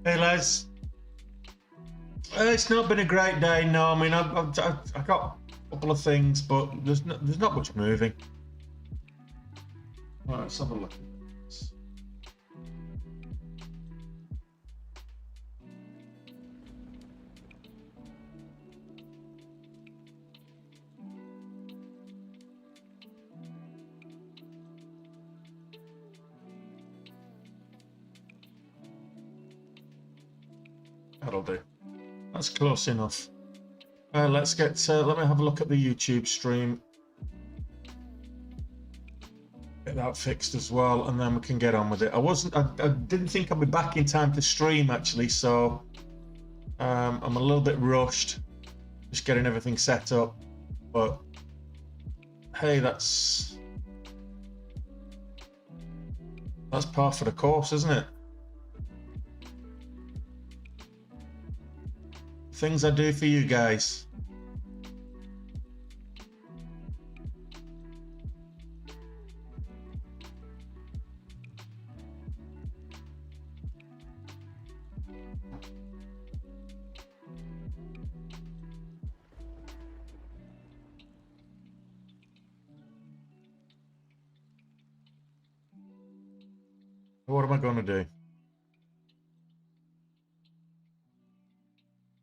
Hey Les, it's not been a great day. No, I mean I got a couple of things, but there's not much moving. All right, let's have a look at this. That'll do. That's close enough. Let's get. Let me have a look at the YouTube stream. Get that fixed as well, and then we can get on with it. I didn't think I'd be back in time to stream actually, so I'm a little bit rushed, just getting everything set up. But hey, that's par for the course, isn't it? Things I do for you guys. What am I going to do?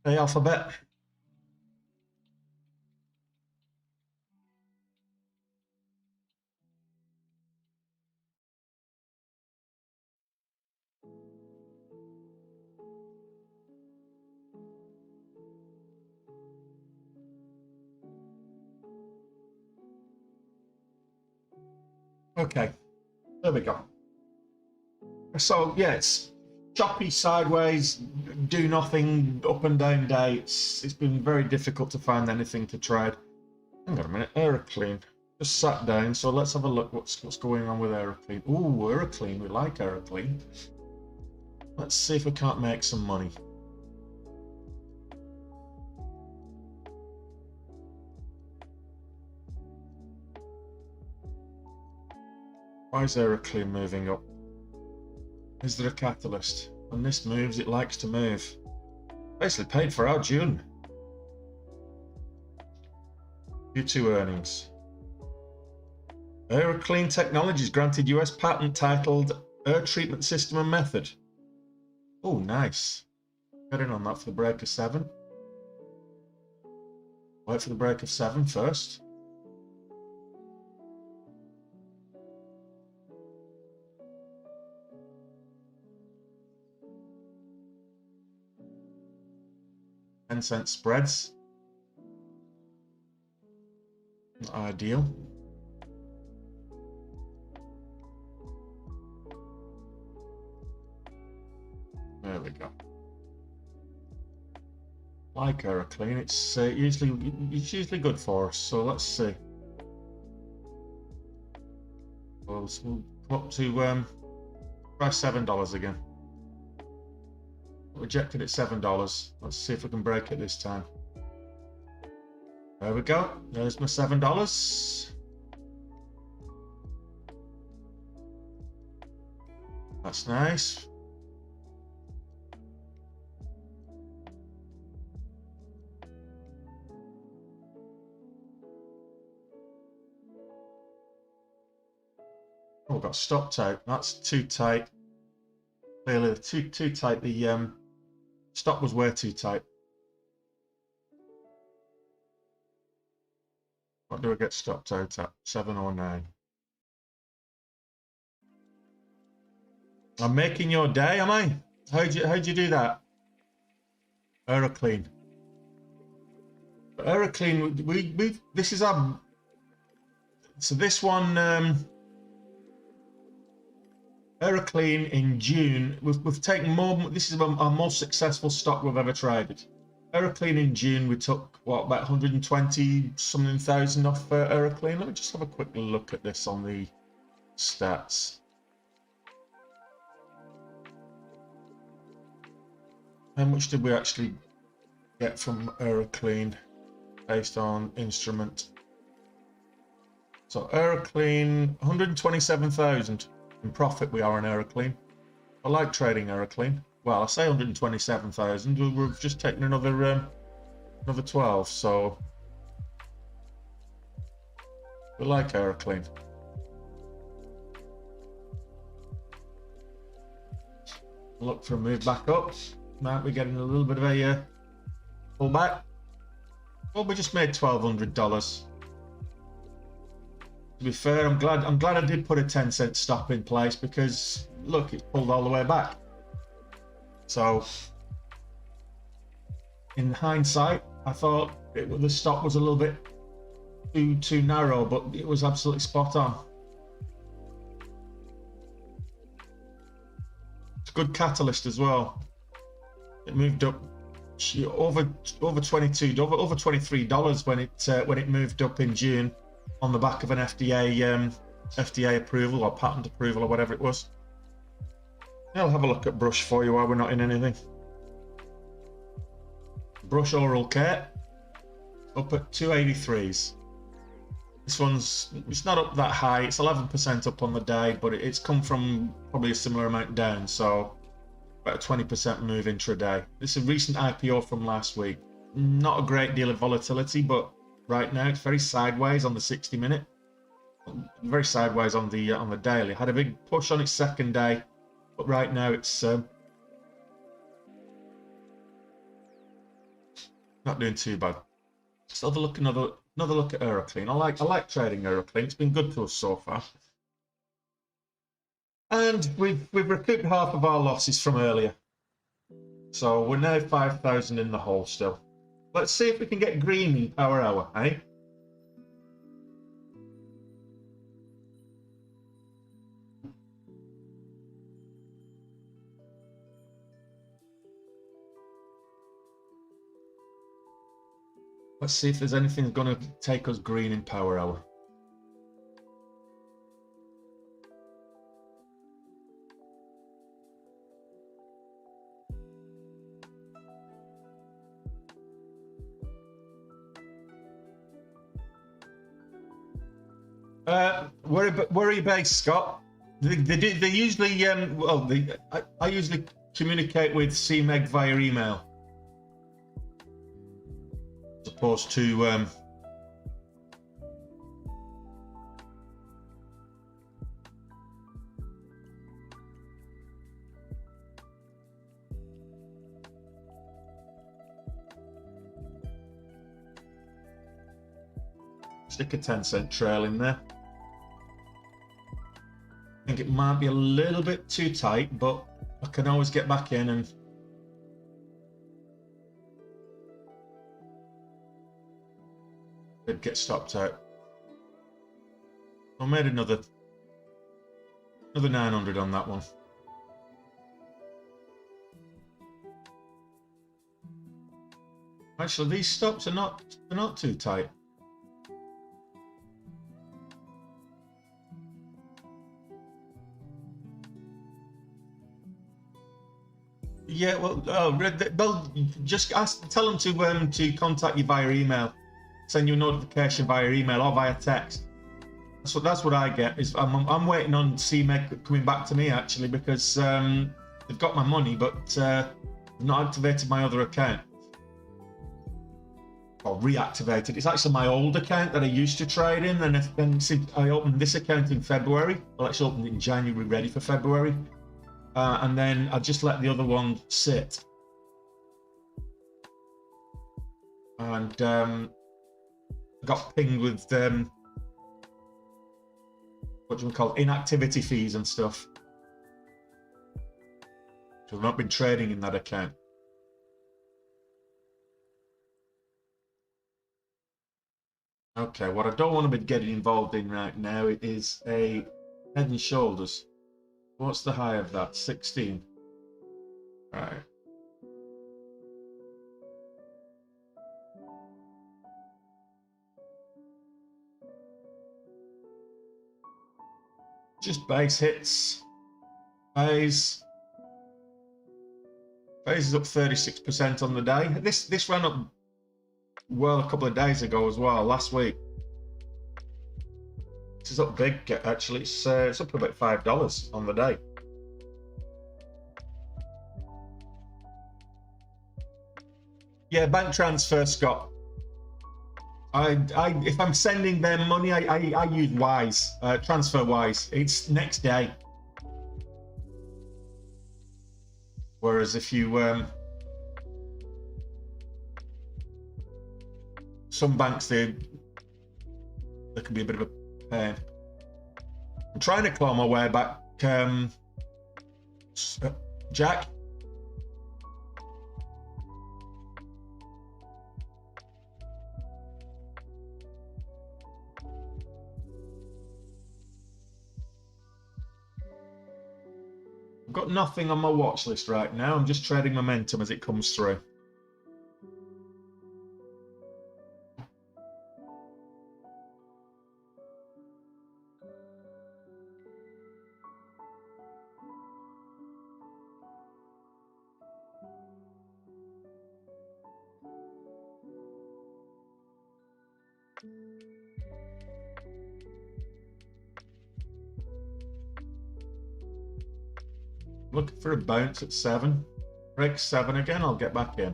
Hey, Alphabet. Okay, there we go. So yeah, it's choppy sideways, do nothing, up and down day. It's been very difficult to find anything to trade. Hang on a minute, Aeroclean just sat down, so let's have a look what's going on with Aeroclean. Ooh, Aeroclean, we like Aeroclean. Let's see if we can't make some money. Why is Aeroclean moving up? Is there a catalyst? When this moves, it likes to move. Basically paid for our June. Q2 earnings. Aeroclean Technologies granted US patent titled Air Treatment System and Method. Oh, nice. Get in on that for the break of 7. Wait for the break of 7 first. $0.10 spreads. Not ideal. There we go. Like Aeroclean, it's usually good for us. So let's see. We'll come up to try $7 again. Rejected at $7. Let's see if we can break it this time. There we go. There's my $7. That's nice. Oh, got stopped out. That's too tight. Clearly, too tight. The stop was way too tight. What do I get stopped out at? 7 or 9. I'm making your day, am I? How'd you do that? Aeroclean. Aeroclean. We this is our. So this one. Aeroclean in June, we've taken more. This is our most successful stock we've ever traded. Aeroclean in June, we took what, about 120 something thousand off Aeroclean. Let me just have a quick look at this on the stats. How much did we actually get from Euroclean based on instrument. So Euroclean, 127,000 in profit we are on Euroclean. I like trading Euroclean. Well, I say 127,000. We've just taken another 12, so we like Euroclean. Look for a move back up. Might be getting a little bit of a pullback. Well, we just made $1,200. To be fair, I'm glad I did put a 10-cent stop in place, because look, it pulled all the way back. So in hindsight, I thought the stop was a little bit too narrow, but it was absolutely spot on. It's a good catalyst as well. It moved up over $23 when it moved up in June on the back of an FDA approval or patent approval or whatever it was. I'll have a look at Brush for you while we're not in anything. Brush oral care up at 283s. This one's, it's not up that high. It's 11% up on the day, but it's come from probably a similar amount down, so about a 20% move intraday. This is a recent IPO from last week. Not a great deal of volatility, but right now it's very sideways on the 60-minute. Very sideways on the daily. Had a big push on its second day, but right now it's not doing too bad. Let's have a look, another look at Euroclean. I like trading Euroclean. It's been good to us so far. And we've recouped half of our losses from earlier. So we're now 5,000 in the hole still. Let's see if we can get green in power hour, eh? Let's see if there's anything going to take us green in power hour. Where are you based, Scott? They usually I usually communicate with CMEG via email, as opposed to stick a 10-cent trail in there. I think it might be a little bit too tight, but I can always get back in and it'd get stopped out. I made another 900 on that one. Actually, these stops are not too tight. Yeah, well, just tell them to contact you via email, send you a notification via email or via text. That's what I get. Is I'm waiting on CMEG coming back to me actually, because they've got my money, but they've not activated my other account or reactivated. It's actually my old account that I used to trade in, and since I opened this account in February, well, actually opened it in January, ready for February. And then I just let the other one sit. And I got pinged with what do we call it? Inactivity fees and stuff. So I've not been trading in that account. Okay, what I don't want to be getting involved in right now is a Head and Shoulders. What's the high of that? 16. Right. Just base hits. Phase Phase is up 36% on the day. This ran up well a couple of days ago as well, last week. This is up big actually. It's up about $5 on the day. Yeah, bank transfer, Scott. If I'm sending them money, I use Wise, TransferWise. It's next day. Whereas if you some banks, they can be a bit of a pain. I'm trying to claw my way back, Jack. I've got nothing on my watch list right now. I'm just trading momentum as it comes through. Looking for a bounce at 7. Break 7 again, I'll get back in.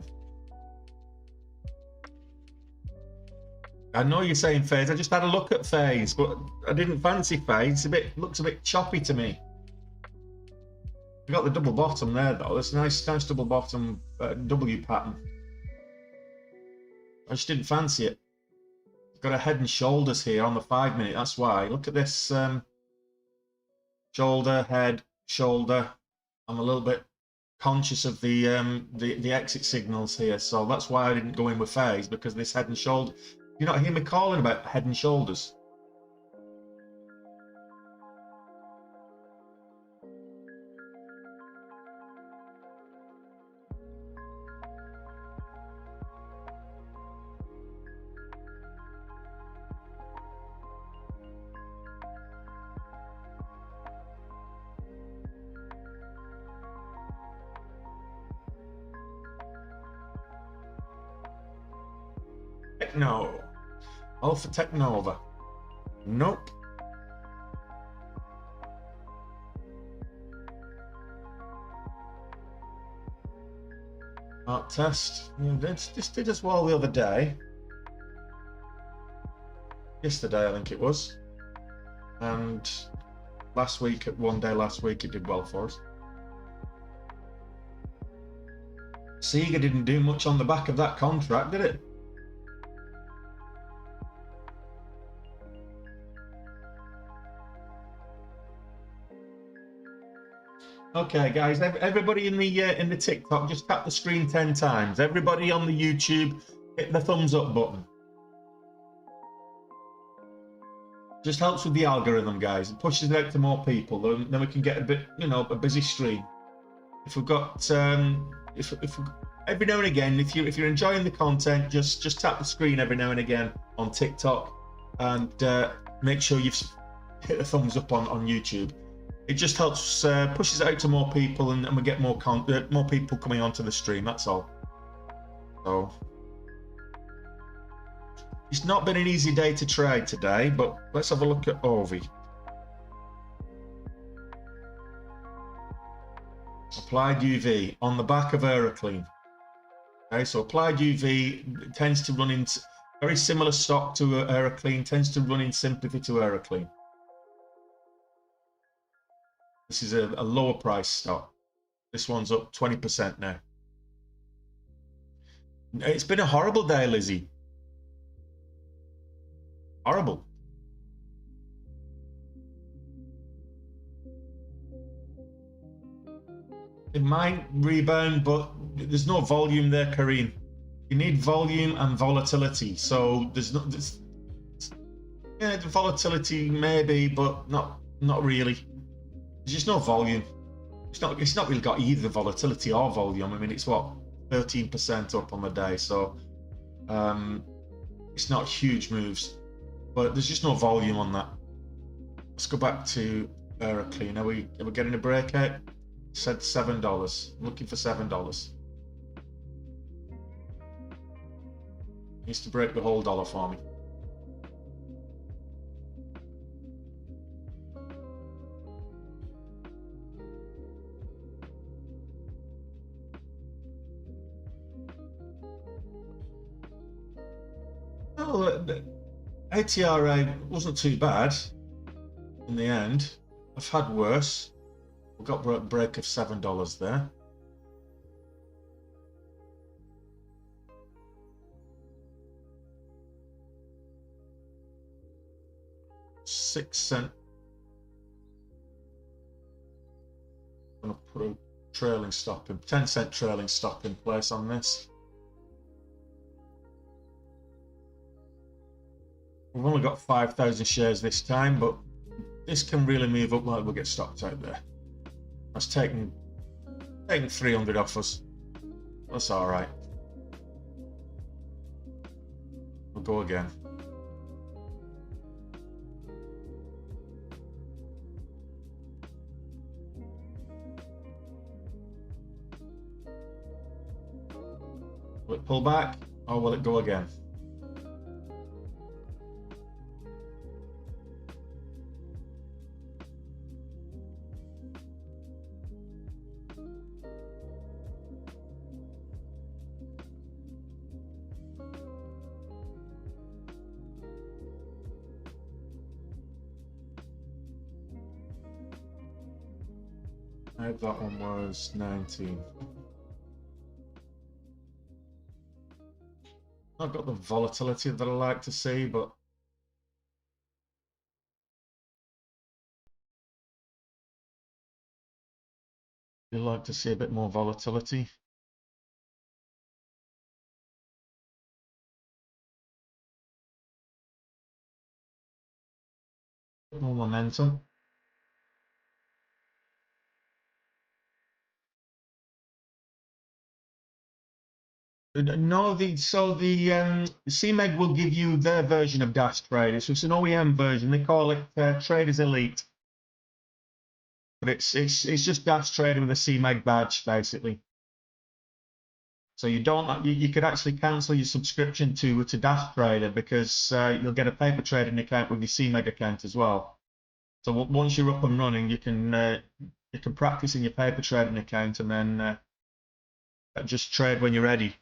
I know you're saying phase. I just had a look at phase, but I didn't fancy phase. Looks a bit choppy to me. We got the double bottom there though. That's a nice double bottom W pattern. I just didn't fancy it. Got a head and shoulders here on the 5 minute. That's why. Look at this shoulder, head, shoulder. I'm a little bit conscious of the exit signals here, so that's why I didn't go in with phase, because this head and shoulder. You not hear me calling about head and shoulders? Techno. Alpha Technova. Nope. Art test. Yeah, this did as well the other day. Yesterday, I think it was. And last week, one day last week, it did well for us. Sega didn't do much on the back of that contract, did it? Okay, guys, everybody in the TikTok, just tap the screen 10 times. Everybody on the YouTube, hit the thumbs up button. Just helps with the algorithm, guys. It pushes it out to more people. Then we can get a bit, a busy stream. If we've got, if every now and again, if you're enjoying the content, just tap the screen every now and again on TikTok, and make sure you've hit the thumbs up on YouTube. It just helps, pushes it out to more people, and we get more people coming onto the stream. That's all. So it's not been an easy day to trade today, but let's have a look at OVI. Applied UV on the back of Aeroclean. Okay, so Applied UV tends to run in very similar stock to Aeroclean, tends to run in sympathy to Aeroclean. This is a lower price stock. This one's up 20% now. It's been a horrible day, Lizzie. Horrible. It might rebound, but there's no volume there, Karine. You need volume and volatility. So yeah, the volatility maybe, but not really. There's just no volume. It's not really got either volatility or volume. I mean, it's what, 13% up on the day, so it's not huge moves, but there's just no volume on that. Let's go back to Aeroclean. Are we getting a breakout? Said $7. Looking for $7. Needs to break the whole dollar for me. Well, ATRA wasn't too bad in the end. I've had worse. We got a break of $7 there. $0.06. I'm gonna put a trailing stop in 10-cent trailing stop in place on this. We've only got 5,000 shares this time, but this can really move up like we'll get stopped out there. That's taking 300 off us. That's all right. We'll go again. Will it pull back or will it go again? I hope that one was 19. I've got the volatility that I like to see, but you like to see a bit more volatility. A bit more momentum. No, the CMEG will give you their version of Dash Trade. So it's an OEM version. They call it Traders Elite, but it's just Dash Trade with a CMEG badge basically. So you don't you could actually cancel your subscription to Dash Trader because you'll get a paper trading account with your CMEG account as well. So once you're up and running, you can practice in your paper trading account and then just trade when you're ready.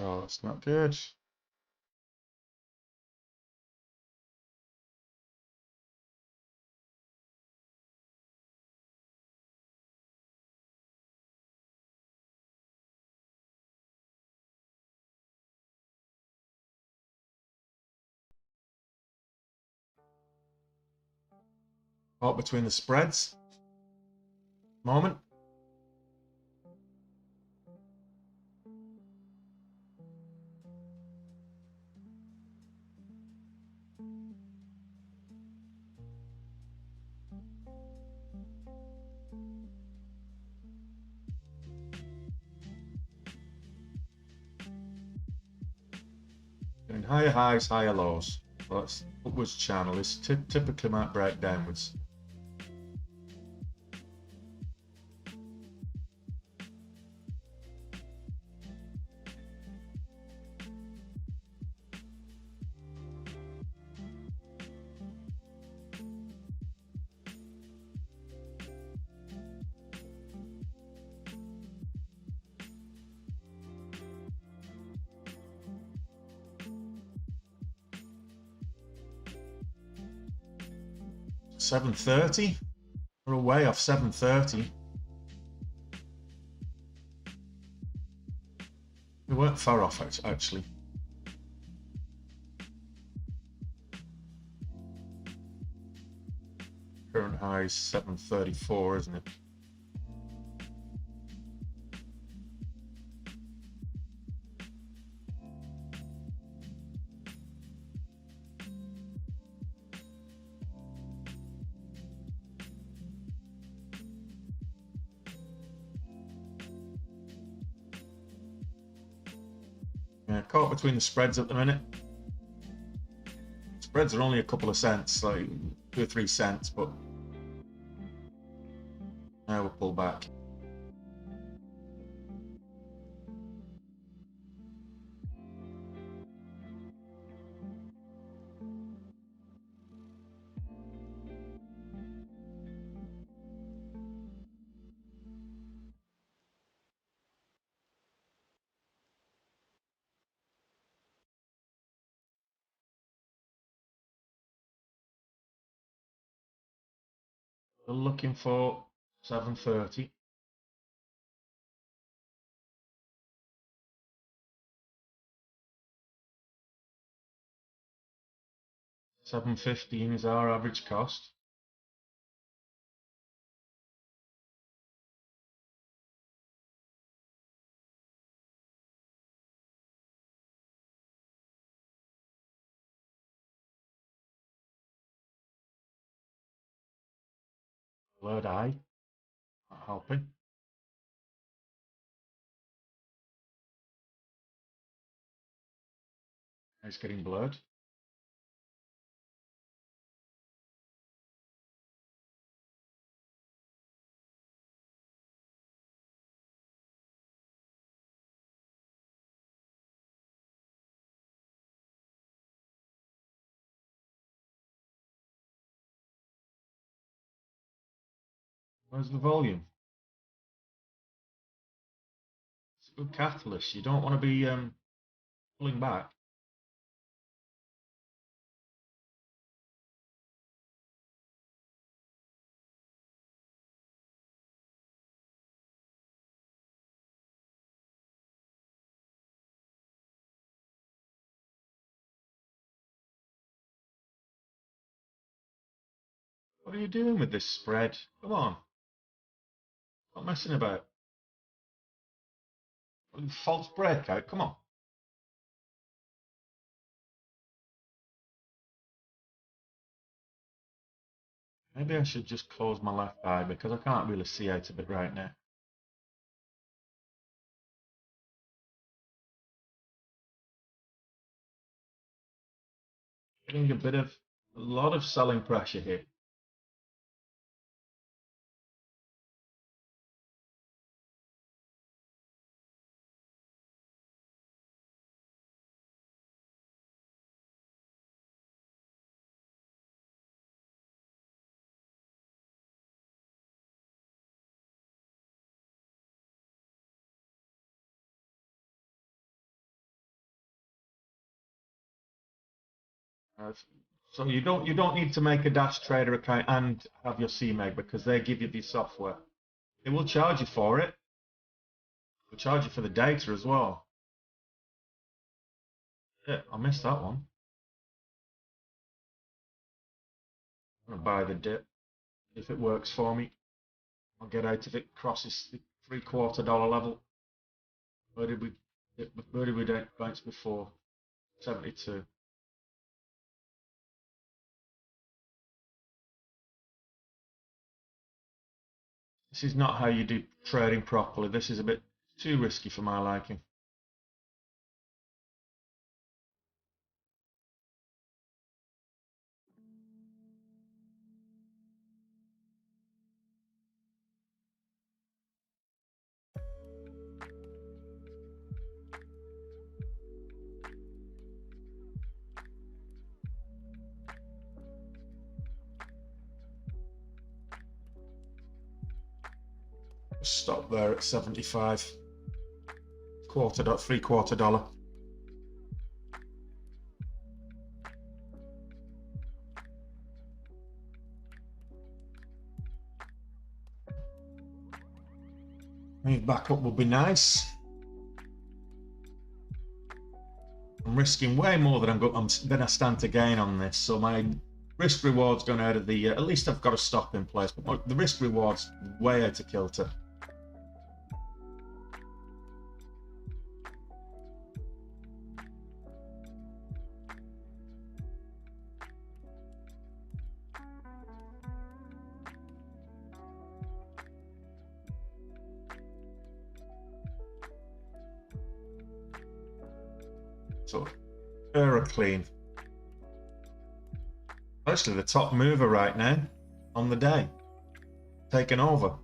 Oh, it's not good. Caught between the spreads. Moment. Getting higher highs, higher lows. Well, that's upwards channel. This typically might break downwards. $7.30. We're way off $7.30. We weren't far off it, actually. Current high is 734, isn't it? Yeah, caught between the spreads at the minute. Spreads are only a couple of cents, like 2 or 3 cents, but now we'll pull back. We're looking for 730. 715 is our average cost. Blurred eye, not helping. It's getting blurred. Where's the volume? It's a good catalyst. You don't want to be pulling back. What are you doing with this spread? Come on. Not messing about. False breakout. Come on. Maybe I should just close my left eye because I can't really see out of it right now. Getting a lot of selling pressure here. Uh, so you don't need to make a Dash Trader account and have your CMEG because they give you the software. They will charge you for it. They'll charge you for the data as well. Yeah, I missed that one. I'm gonna buy the dip. If it works for me, I'll get out if it crosses the $0.75 level. Where did we bounce before? 72. This is not how you do trading properly. This is a bit too risky for my liking. Stop there at 75. $0.75. Move back up would be nice. I'm risking way more than I stand to gain on this, so my risk reward's gone out of the. At least I've got a stop in place, but the risk reward's way out of kilter. So clean. Actually the top mover right now on the day. Taken over.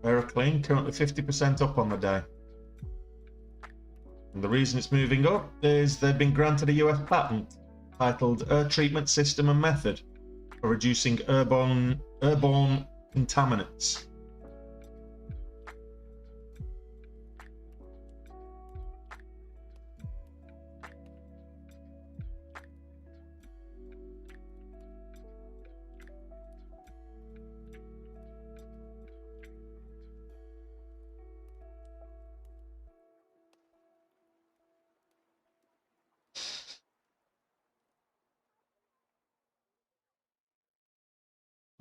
Clean, currently 50% up on the day. And the reason it's moving up is they've been granted a US patent titled Air Treatment System and Method for reducing airborne contaminants.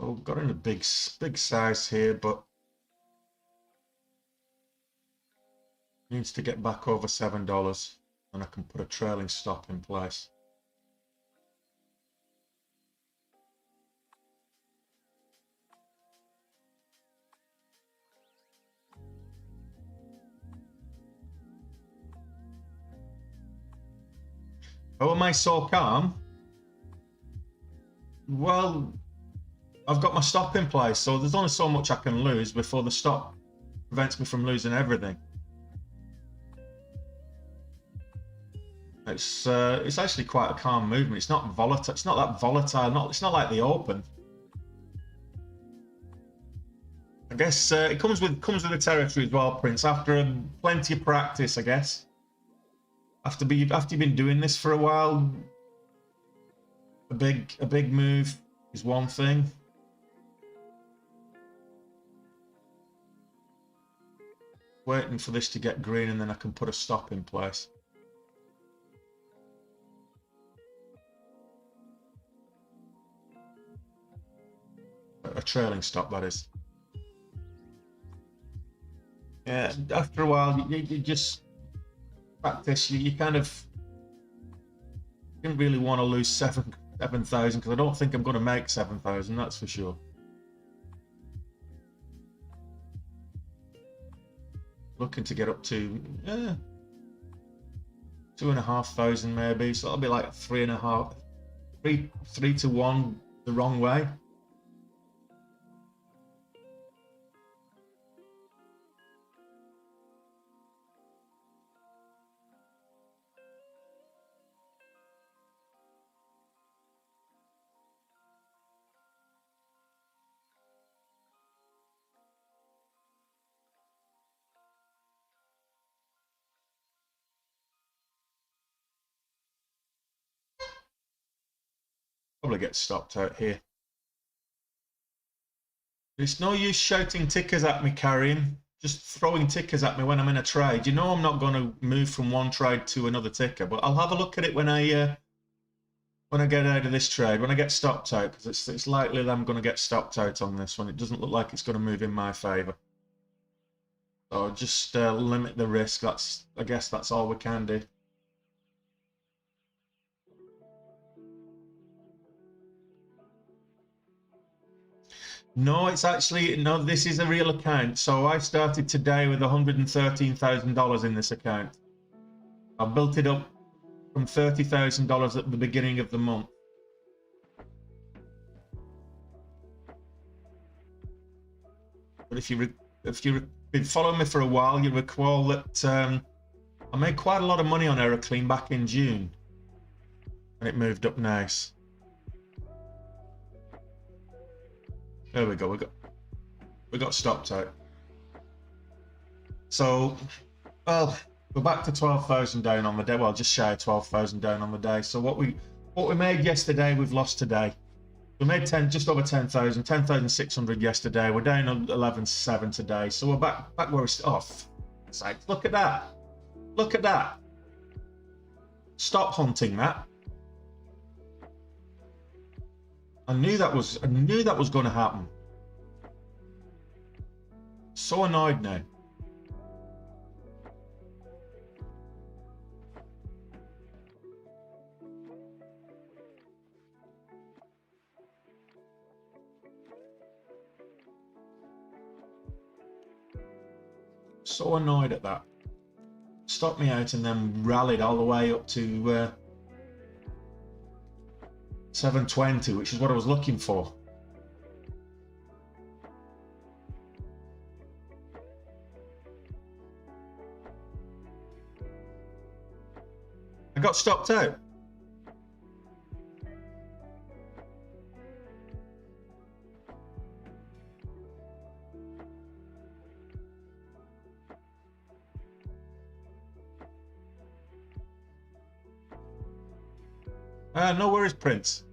Oh, got in a big size here, but needs to get back over $7, and I can put a trailing stop in place. Oh, am I so calm? Well, I've got my stop in place, so there's only so much I can lose before the stop prevents me from losing everything. It's actually quite a calm movement. It's not volatile. It's not that volatile. It's not like the open. I guess it comes with the territory as well, Prince. After plenty of practice, I guess. After you've been doing this for a while, a big move is one thing. Waiting for this to get green, and then I can put a stop in place. A trailing stop, that is. Yeah, after a while, you just practice. You kind of didn't really want to lose 7,000 because I don't think I'm going to make 7,000. That's for sure. Looking to get up to 2,500 maybe. So that'll be like 3.5, 3 to 1 the wrong way. Probably get stopped out here. It's no use shouting tickers at me, Carrying. Just throwing tickers at me when I'm in a trade. You know I'm not going to move from one trade to another ticker, but I'll have a look at it when I get out of this trade, when I get stopped out, because it's likely that I'm going to get stopped out on this one. It doesn't look like it's going to move in my favour. So just limit the risk. I guess that's all we can do. No, it's actually, no, this is a real account. So I started today with $113,000 in this account. I built it up from $30,000 at the beginning of the month. But if you've been following me for a while, you recall that I made quite a lot of money on Clean back in June, and it moved up nice. There we go. We got stopped out. So, well, we're back to 12,000 down on the day. Well, just shy of 12,000 down on the day. So what we made yesterday, we've lost today. We made just over 10,000, 10,600 yesterday. We're down 11,700 today. So we're back where we off. It's like, look at that. Look at that. Stop hunting that. I knew that was going to happen. So annoyed now. So annoyed at that. stopped me out and then rallied all the way up to 720, which is what I was looking for. I got stopped out. No worries, Prince.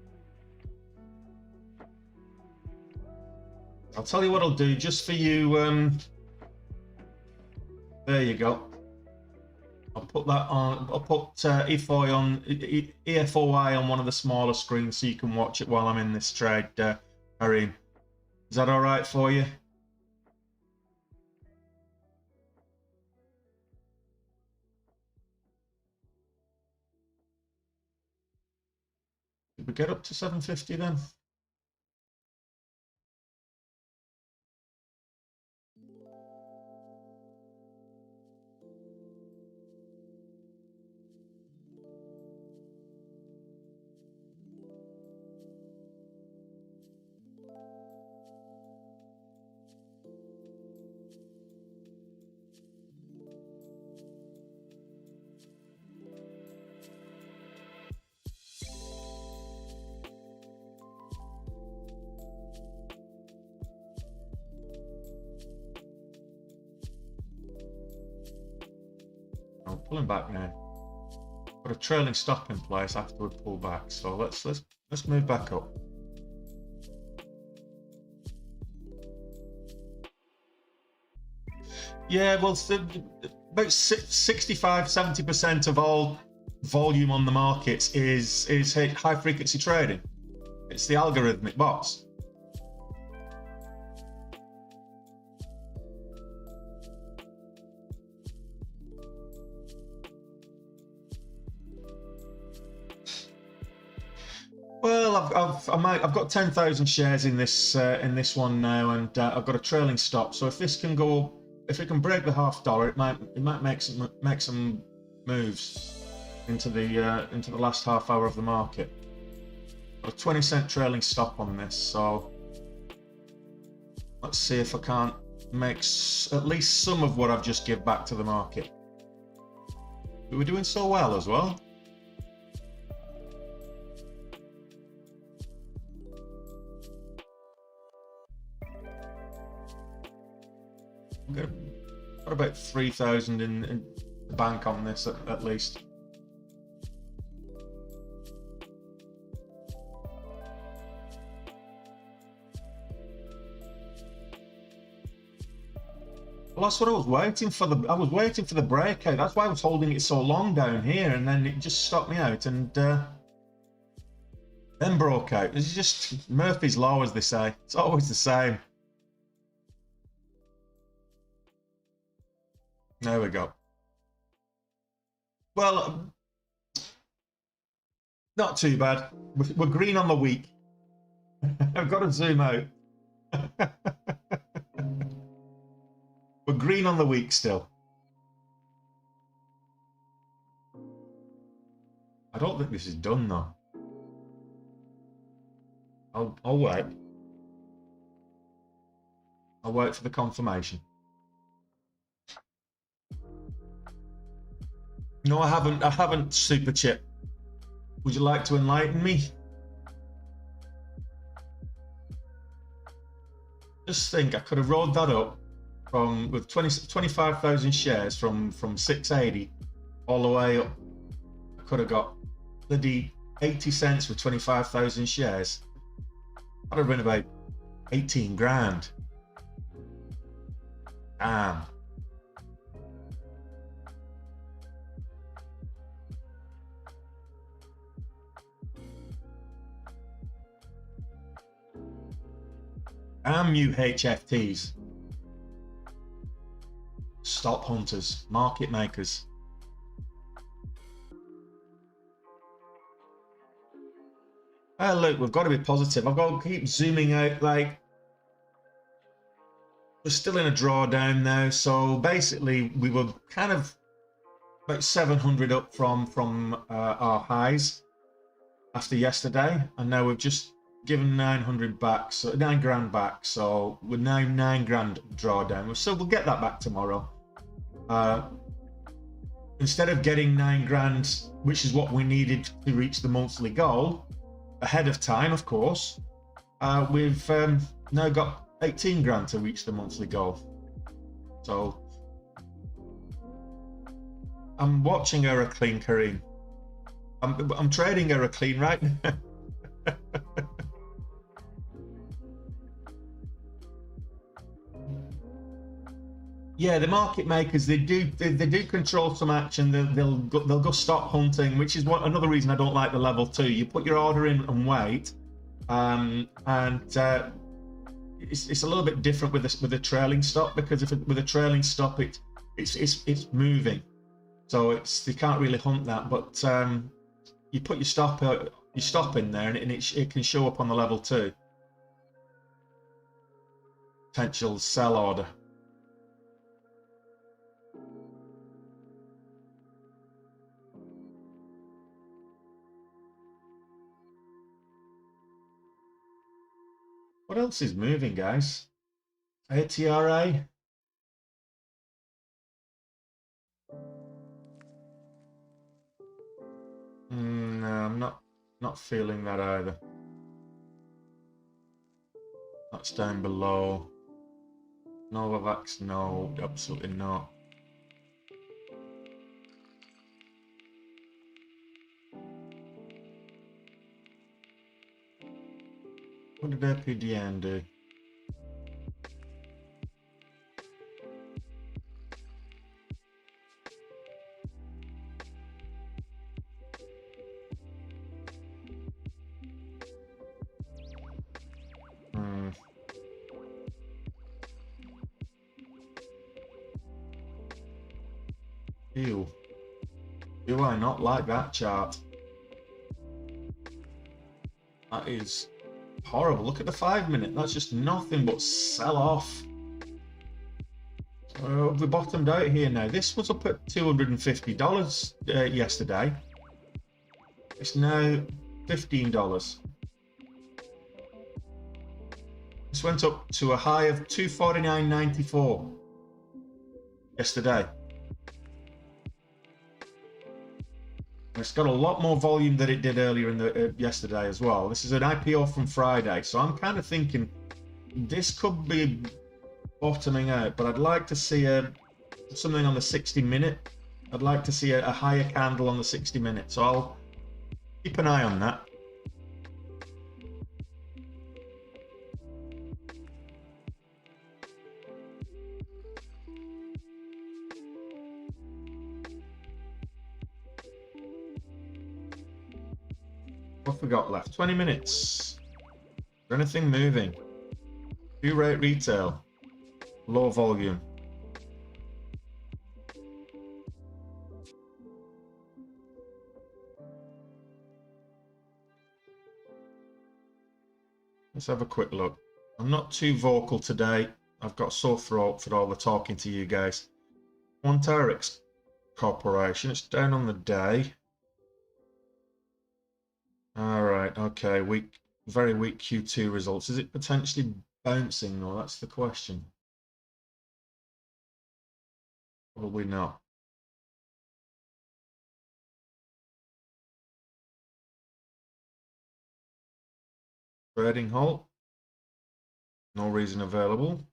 I'll tell you what I'll do just for you. There you go. I'll put that on. I'll put EFOI on EFOI on one of the smaller screens so you can watch it while I'm in this trade, Irene. Is that all right for you? Did we get up to 750 then? Pulling back now. Got a trailing stop in place after we pull back, so let's move back up. Yeah, well, about 65-70% of all volume on the markets is high frequency trading. It's the algorithmic bots. Well, I've got 10,000 shares in this one now, and I've got a trailing stop. So if this can go, if it can break the $0.50, it might make some moves into the last half hour of the market. Got a 20-cent trailing stop on this, so let's see if I can't make at least some of what I've just give back to the market. We're doing so well as well. Got about 3,000 in the bank on this at least. Well, that's what I was waiting for. I was waiting for the breakout. That's why I was holding it so long down here, and then it just stopped me out, and then broke out. It's just Murphy's Law, as they say. It's always the same. There we go. Well, not too bad. We're green on the week. I've got to zoom out. We're green on the week still. I don't think this is done though. I'll wait. I'll wait for the confirmation. No, I haven't, Super Chip. Would you like to enlighten me? Just think, I could have rolled that up with 25,000 shares from 680 all the way up. I could have got bloody 80 cents for 25,000 shares. That'd have been about 18 grand. Damn. Damn you HFTs. Stop hunters, market makers. Oh look, we've got to be positive. I've got to keep zooming out. Like, we're still in a drawdown now, so basically we were kind of about 700 up from our highs after yesterday, and now we've just given 900 back, so 9 grand back. So we're now 9 grand drawdown. So we'll get that back tomorrow. Instead of getting 9 grand, which is what we needed to reach the monthly goal ahead of time, of course, we've now got 18 grand to reach the monthly goal. So I'm watching her clean, Kareem. I'm trading her clean right now. Yeah, the market makers, they do control some action. They'll go stop hunting, which is another reason I don't like the level 2. You put your order in and wait, and it's a little bit different with a trailing stop, because with a trailing stop it's moving, so you can't really hunt that. But you put your stop in there, and it can show up on the level 2 potential sell order. What else is moving, guys? ATRA. No, I'm not feeling that either. That's down below. Novavax, no, absolutely not. What did APDN do? Ew. Do I not like that chart? That is horrible. Look at the 5 minute. That's just nothing but sell off. We bottomed out here now. This was up at $250 yesterday. It's now $15. This went up to a high of $249.94 yesterday. It's got a lot more volume than it did earlier in the yesterday as well. This is an IPO from Friday, so I'm kind of thinking this could be bottoming out, but I'd like to see something on the 60 minute. I'd like to see a higher candle on the 60 minute, so I'll keep an eye on that. What have we got left? 20 minutes. Is there anything moving? View rate retail. Low volume. Let's have a quick look. I'm not too vocal today. I've got a sore throat for all the talking to you guys. Qnrx Corporation. It's down on the day. All right. Okay. Very weak Q2 results. Is it potentially bouncing? No, that's the question. Probably not. Trading halt. No reason available.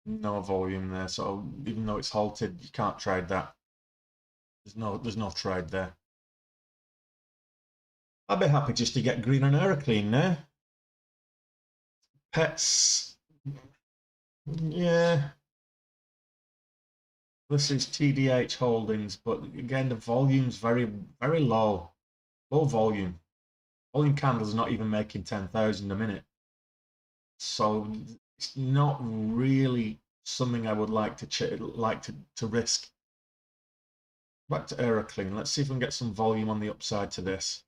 No volume there, so even though it's halted, you can't trade that. There's no trade there. I'd be happy just to get green on air clean now. Pets, yeah. This is TDH Holdings, but again, the volume's very, very low. Low volume. Volume candles not even making 10,000 a minute. So it's not really something I would like to risk. Back to Aeroclean. Let's see if we can get some volume on the upside to this.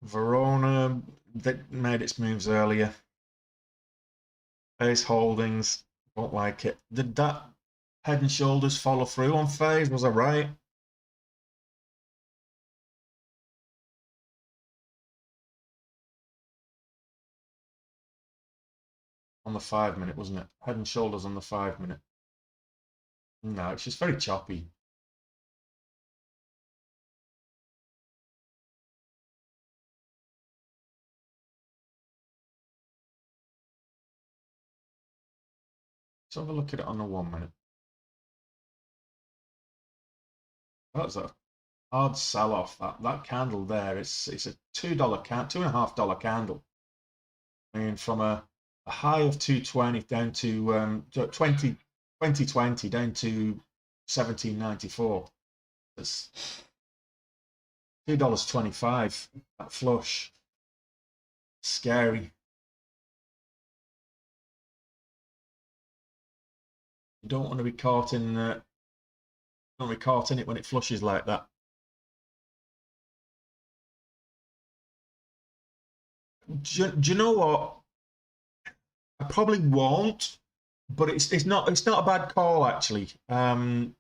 Verona that made its moves earlier. Phase Holdings, don't like it. Did that Head and Shoulders follow through on phase? Was I right? On the 5 minute, wasn't it? Head and Shoulders on the 5 minute. No, it's just very choppy. Let's have a look at it on the 1 minute. That's a hard sell off. That candle there. It's a $2 $2.50 candle. I mean, from a high of 220 down to 2020 down to 17.94. It's $2.25. That flush. Scary. You don't want to be caught in. Don't want to be caught in it when it flushes like that. Do you know what? I probably won't, but it's not a bad call actually. Let's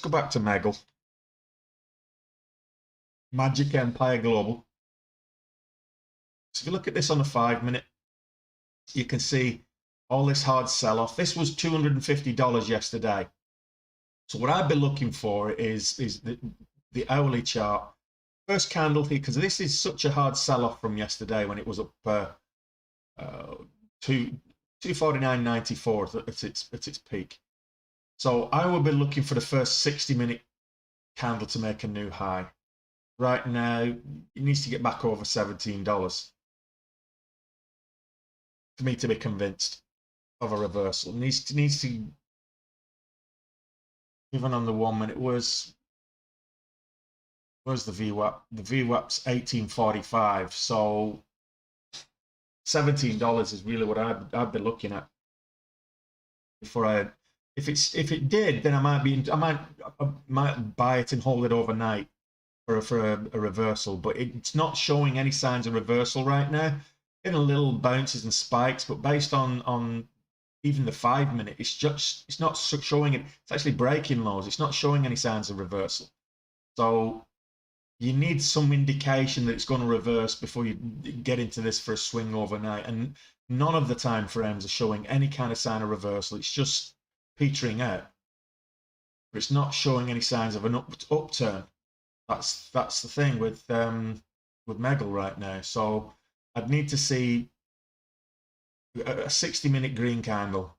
go back to Megal. Magic Empire Global. So if you look at this on a 5 minute, you can see all this hard sell off. This was $250 yesterday. So what I'd be looking for is the hourly chart. First candle here, because this is such a hard sell off from yesterday when it was up to 249.94 at its peak. So I would be looking for the first 60-minute candle to make a new high. Right now, it needs to get back over $17 for me to be convinced of a reversal. It needs to even on the 1 minute. Where's the VWAP? The VWAP's 1845. So $17 is really what I'd be looking at before I. If it did, then I might buy it and hold it overnight for a reversal. But it's not showing any signs of reversal right now. In a little bounces and spikes, but based on even the 5 minute, it's not showing it. It's actually breaking lows. It's not showing any signs of reversal. So you need some indication that it's going to reverse before you get into this for a swing overnight. And none of the time frames are showing any kind of sign of reversal. It's just petering out. But it's not showing any signs of an upturn. That's the thing with Megal right now. So I'd need to see a 60-minute green candle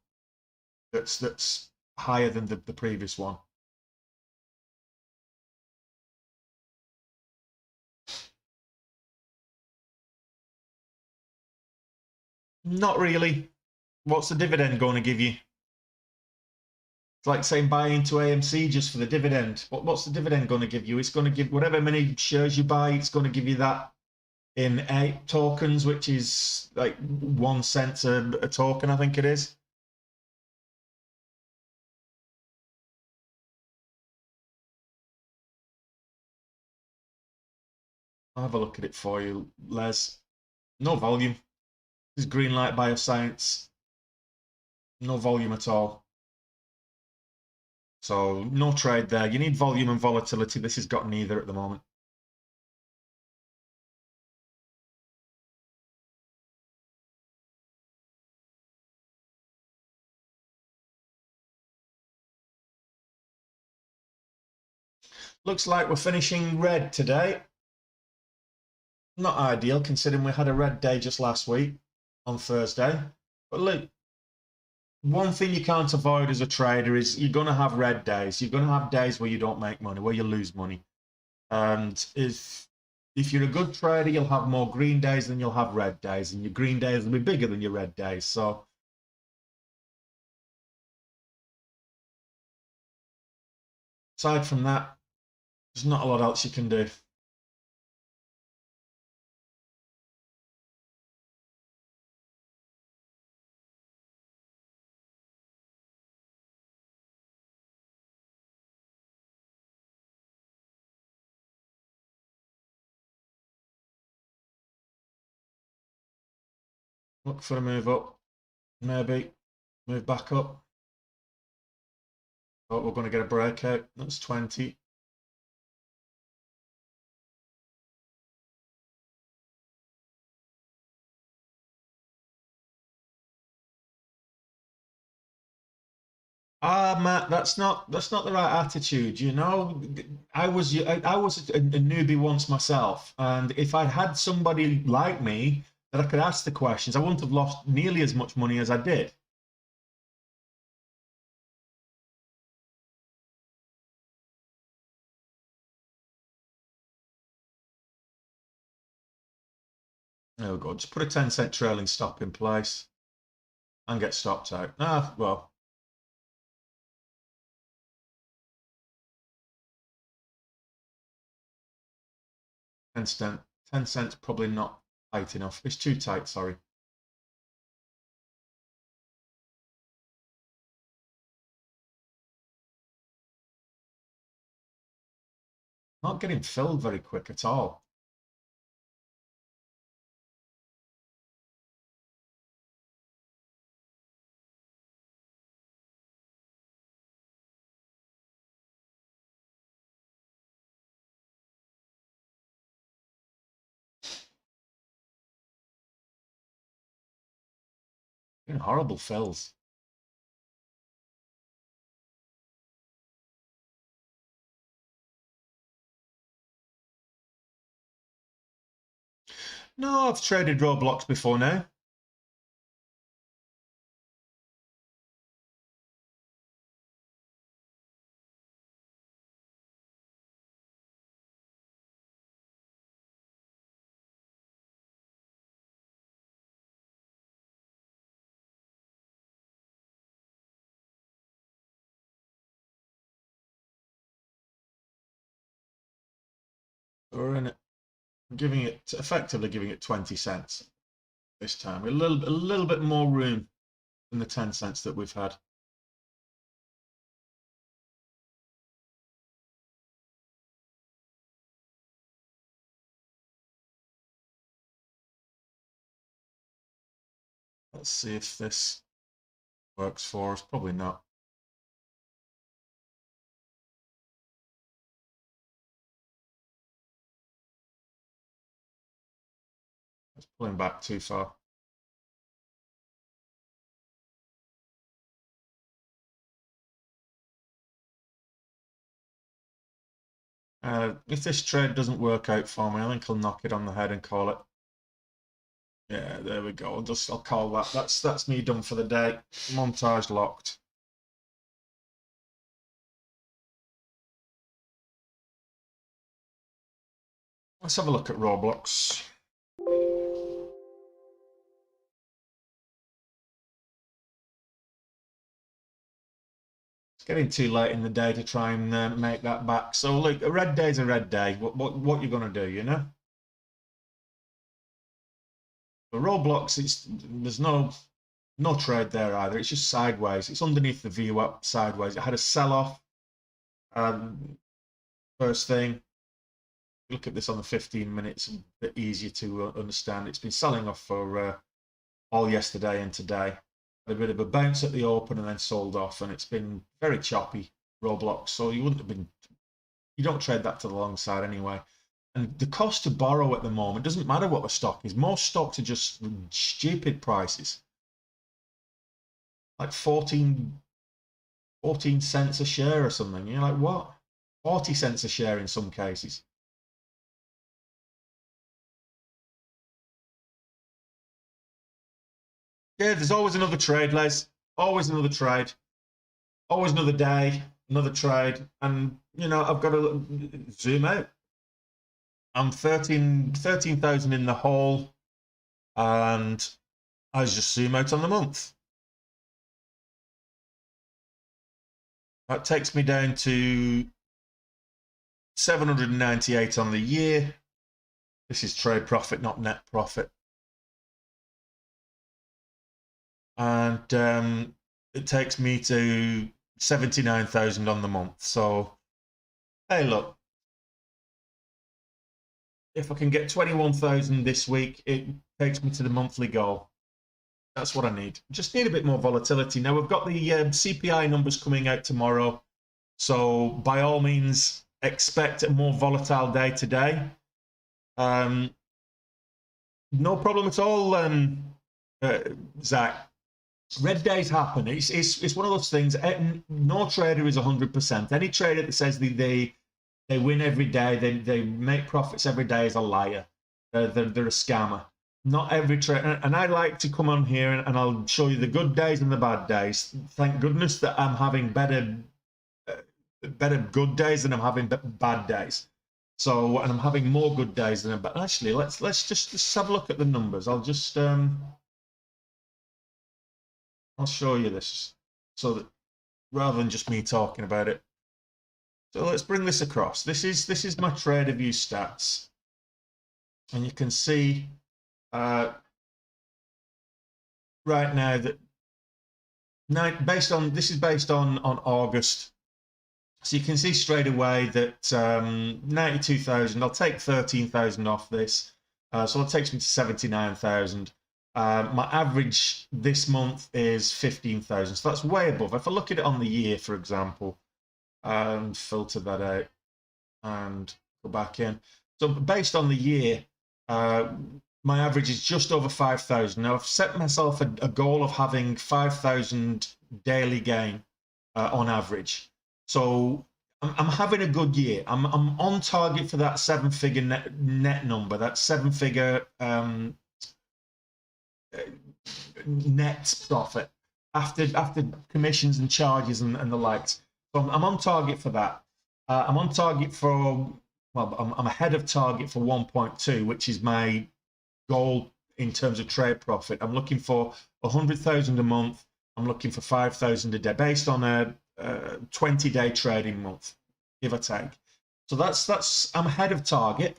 that's higher than the previous one. Not really. What's the dividend going to give you? It's like saying buy into AMC just for the dividend. What's the dividend going to give you? It's going to give whatever many shares you buy, it's going to give you that in 8 tokens, which is like 1 cent a token, I think it is. I'll have a look at it for you, Les. No volume. This is Greenlight Bioscience. No volume at all. So no trade there. You need volume and volatility. This has got neither at the moment. Looks like we're finishing red today. Not ideal considering we had a red day just last week on Thursday. But look, one thing you can't avoid as a trader is you're going to have red days. You're going to have days where you don't make money, where you lose money. And if you're a good trader, you'll have more green days than you'll have red days, and your green days will be bigger than your red days. So aside from that, there's not a lot else you can do. Look for a move up. Maybe move back up. Oh, we're going to get a breakout. That's 20. Ah, Matt, that's not the right attitude. You know, I was a newbie once myself, and if I had somebody like me that I could ask the questions, I wouldn't have lost nearly as much money as I did. Oh God, just put a 10-cent trailing stop in place and get stopped out. Ah, well, 10 cent, 10 cents probably not tight enough. It's too tight, sorry. Not getting filled very quick at all. Getting horrible fills. No, I've traded Roblox before now. We're in it, effectively giving it 20 cents this time. A little bit more room than the 10 cents that we've had. Let's see if this works for us. Probably not. It's pulling back too far. If this trade doesn't work out for me, I think I'll knock it on the head and call it. Yeah, there we go. I'll call that. That's me done for the day. Montage locked. Let's have a look at Roblox. It's getting too late in the day to try and make that back. So look, a red day's a red day. What you gonna do, you know? The Roblox, there's no trade there either. It's just sideways. It's underneath the view up sideways. It had a sell-off first thing. Look at this on the 15 minutes, a bit easier to understand. It's been selling off for all yesterday and today. Had a bit of a bounce at the open and then sold off, and it's been very choppy, Roblox. So you don't trade that to the long side anyway. And the cost to borrow at the moment doesn't matter what the stock is. Most stocks are just stupid prices, like 14 cents a share or something. You're like, what? 40 cents a share in some cases. Yeah, there's always another trade, Les. Always another trade. Always another day, another trade. And, you know, I've got to zoom out. I'm 13,000 in the hole, and I just zoom out on the month. That takes me down to 798 on the year. This is trade profit, not net profit. And it takes me to 79,000 on the month. So, hey, look, if I can get 21,000 this week, it takes me to the monthly goal. That's what I need. Just need a bit more volatility. Now we've got the CPI numbers coming out tomorrow, so by all means expect a more volatile day today. No problem at all, Zach. Red days happen. It's one of those things. No trader is 100%. Any trader that says they win every day, they make profits every day is a liar. They're a scammer. Not every trader, and I like to come on here and I'll show you the good days and the bad days. Thank goodness that I'm having better good days than I'm having bad days. So, and I'm having more good days than bad. Actually, let's just have a look at the numbers. I'll just I'll show you this so that rather than just me talking about it. So let's bring this across. This is my trader view stats, and you can see right now that this is based on August. So you can see straight away that 92,000, I'll take 13,000 off this. So that takes me to 79,000. My average this month is 15,000. So that's way above. If I look at it on the year, for example, and filter that out and go back in. So based on the year, my average is just over 5,000. Now I've set myself a goal of having 5,000 daily gain on average. So I'm having a good year. I'm on target for that 7-figure net number, that 7-figure net profit after commissions and charges and the likes. So I'm on target for that. I'm on target for, well, I'm ahead of target for 1.2, which is my goal in terms of trade profit. I'm looking for 100,000 a month. I'm looking for 5,000 a day based on a 20-day trading month, give or take. So that's I'm ahead of target,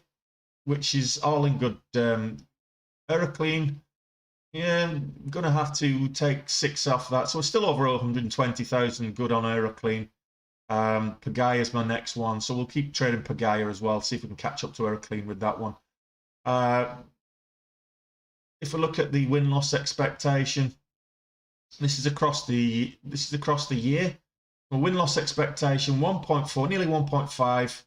which is all in good. Eroclean, yeah, I'm gonna have to take 6 off that, so we're still over 120,000 good on Eroclean. Pagaya is my next one, so we'll keep trading Pagaya as well. See if we can catch up to Eroclean with that one. If we look at the win-loss expectation, this is across the year. Win-loss expectation 1.4, nearly 1.5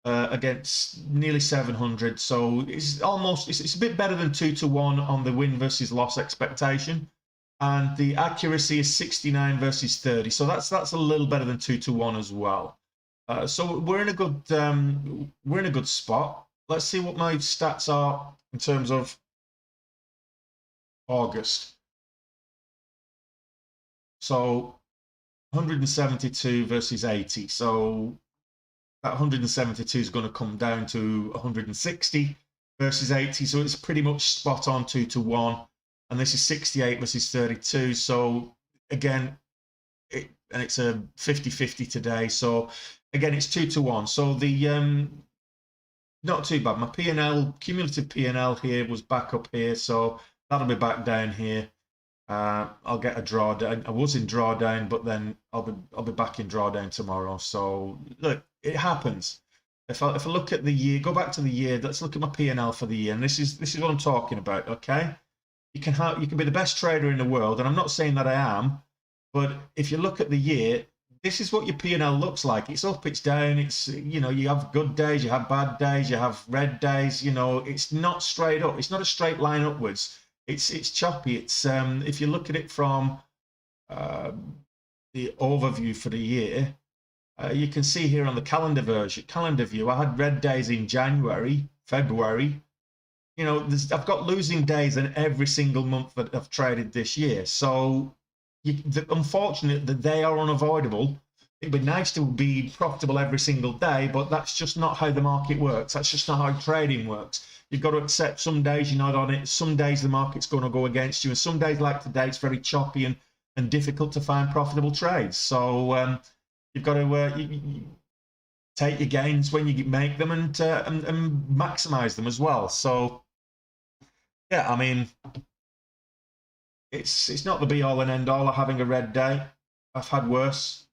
against nearly 700. So it's almost it's a bit better than 2-to-1 on the win versus loss expectation, and the accuracy is 69 versus 30. So that's a little better than 2-to-1 as well. So we're in a good spot. Let's see what my stats are in terms of August. So 172 versus 80. So that 172 is going to come down to 160 versus 80. So it's pretty much spot on 2-to-1. And this is 68 versus 32. So again, it's a 50-50 today. So again, it's 2-to-1. So the not too bad. My P&L, cumulative P&L here was back up here. So that'll be back down here. I'll get a drawdown. I was in drawdown, but then I'll be back in drawdown tomorrow. So look, it happens. If I look at the year, go back to the year. Let's look at my P&L for the year, and this is what I'm talking about. Okay, you can be the best trader in the world, and I'm not saying that I am, but if you look at the year, this is what your P&L looks like. It's up, it's down. It's, you know, you have good days, you have bad days, you have red days. You know, it's not straight up. It's not a straight line upwards. It's choppy. It's if you look at it from the overview for the year, you can see here on the calendar view, I had red days in January, February. You know, I've got losing days in every single month that I've traded this year. So, unfortunately, that they are unavoidable. It'd be nice to be profitable every single day, but that's just not how the market works. That's just not how trading works. You've got to accept some days you're not on it. Some days the market's going to go against you. And some days like today, it's very choppy and difficult to find profitable trades. So you've got to take your gains when you make them and maximize them as well. So, yeah, I mean, it's not the be-all and end-all of having a red day. I've had worse.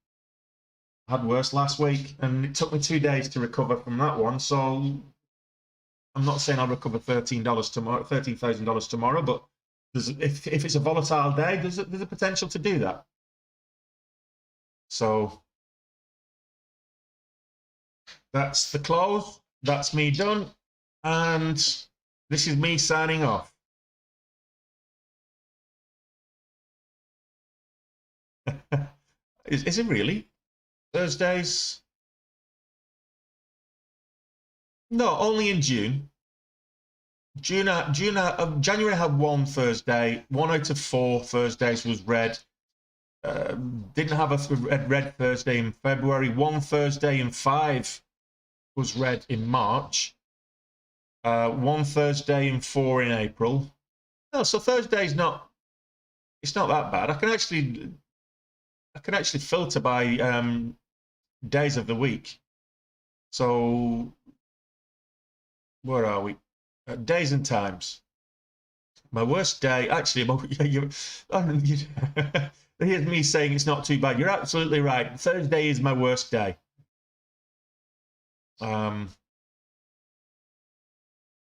I had worse last week, and it took me 2 days to recover from that one. So I'm not saying I'll recover $13,000 tomorrow, but if it's a volatile day, there's a potential to do that. So that's the close. That's me done. And this is me signing off. Is it really? Thursdays? No, only in June. January had one Thursday. 1 out of 4 Thursdays was red. Didn't have a red Thursday in February. 1 Thursday in 5 was red in March. 1 Thursday in 4 in April. No, so Thursday's not. It's not that bad. I can actually filter by days of the week. So where are we? Days and times. My worst day, actually. Here's me saying it's not too bad. You're absolutely right. Thursday is my worst day.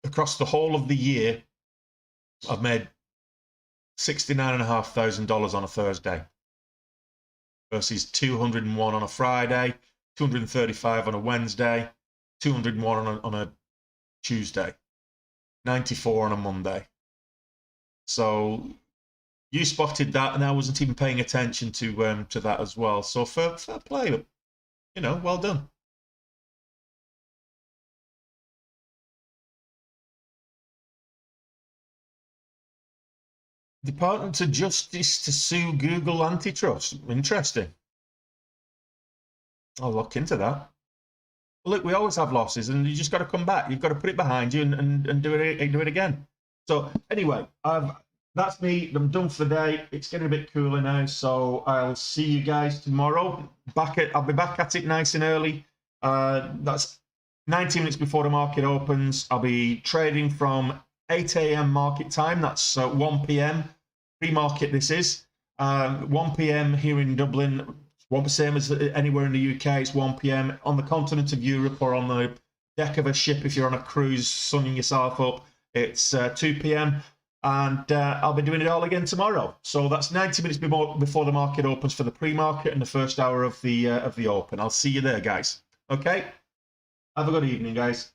Across the whole of the year, I've made $69,500 on a Thursday versus 201 on a Friday, 235 on a Wednesday, 201 on a Tuesday, 94 on a Monday. So you spotted that, and I wasn't even paying attention to that as well. So fair play, well done. Department of Justice to sue Google antitrust. Interesting. I'll look into that. Look, we always have losses, and you just got to come back. You've got to put it behind you and do it again. So anyway, that's me. I'm done for the day. It's getting a bit cooler now, so I'll see you guys tomorrow. I'll be back at it nice and early. That's 90 minutes before the market opens. I'll be trading from 8 a.m. market time. That's 1 p.m. pre-market. This is 1 p.m. here in Dublin. Same as anywhere in the UK. It's 1 p.m. on the continent of Europe, or on the deck of a ship if you're on a cruise sunning yourself up. It's 2 p.m. and I'll be doing it all again tomorrow. So that's 90 minutes before the market opens for the pre-market and the first hour of the open. I'll see you there, guys. Okay. Have a good evening, guys.